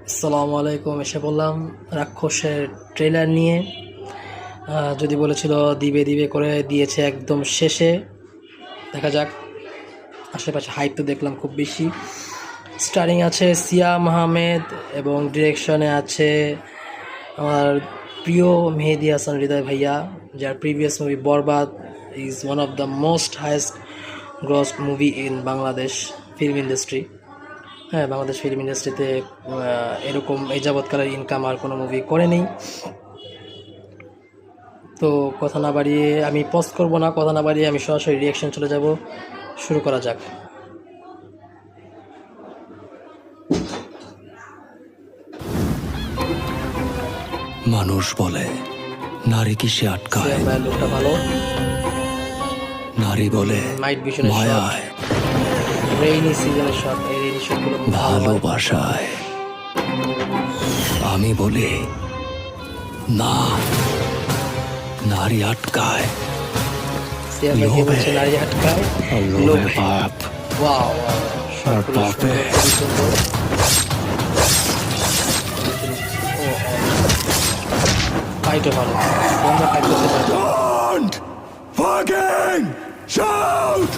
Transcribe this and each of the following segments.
আসসালামু আলাইকুম। এসে বললাম রাক্ষসের ট্রেলার নিয়ে। যদি বলেছিল দিবে দিবে করে দিয়েছে একদম শেষে। দেখা যাক। আশেপাশে হাইপ তো দেখলাম খুব বেশি। স্টারিং আছে সিয়াম আহমেদ এবং ডিরেকশনে আছে আমার প্রিয় মেহেদী হাসান হৃদয় ভাইয়া, যার previous movie Borbaad is one of the most highest gross movie in Bangladesh film industry. হ্যাঁ, বাংলাদেশ ফিল্ম ইন্ডাস্ট্রিতে এরকম এই যাবৎকালের ইনকাম আর কোনো মুভি করেনি। তো কথা না বাড়িয়ে আমি পজ করব না, কথা না বাড়িয়ে আমি সরাসরি রিয়াকশন চলে যাব। শুরু করা যাক। মানুষ বলে নারী কিসে আটকায়, লোকটা ভালো। নারী বলে নাইট ভিশনের শট, মায়ায়, রেইনি সিজনের শট। এই রেইনি শটগুলো ভালোবাসায়। আমি বলি না, নারী আটকায় লোভে, নারী আটকায় আর লোভে পাপ, ওয়াও আর পাপে ফাইটও ভালো। তোমরা ফাইট করতে পারবে। Don't fucking shout!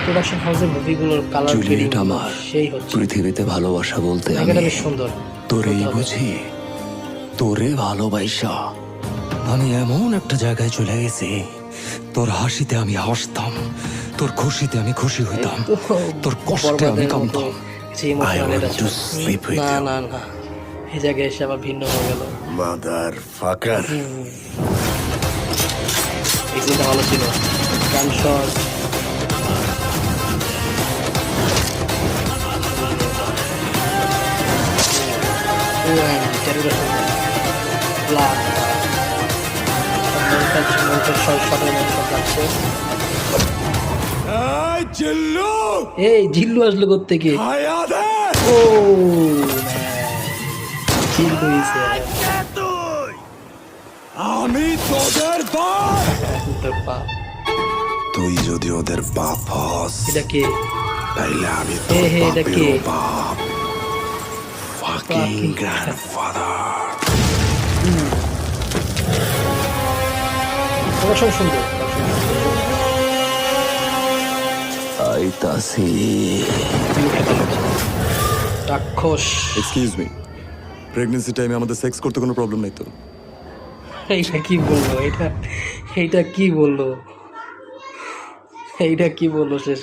প্রোডাকশন হাউসের মুভিগুলোর কালার জুলিয়েট আমার সেই হচ্ছে। পৃথিবীতে ভালোবাসা বলতে জায়গাটা আমি বেশ সুন্দর। তোরেই বুঝি, তোরে ভালোবাসা আমি এমন একটা জায়গায় চলে গেছি, তোর হাসিতে আমি হাসতাম, তোর খুশিতে আমি খুশি হইতাম, তোর কষ্টে আমি কামতাম। I want to sleep with না you. না না, এই জায়গায় এসে আবার ভিন্ন হয়ে গেল। Motherfucker. এই সিনটা ভালো ছিল। গান শট, Hey, Jillu! এই জিল্লু আসলো কোত্থেকে? Aya de! ও জিল্লু ইসে তুই! আমি তোদের বাপ! তোর পা। তুই যদি ওদের বাপ হস, এটা কে? তাইলে আমি হে, তোর এটা কে? বাপেরও বাপ। Fucking Fucking grandfather. প্রদর্শন সুন্দর। আইতাছি। রাক্ষস। এক্সকিউজ মি, প্রেগন্যান্সি টাইমে আমাদের সেক্স করতে কোনো প্রবলেম নাই তো? এইটা কি বললো? এইটা কি বললো? এইটা কি বললো শেষ?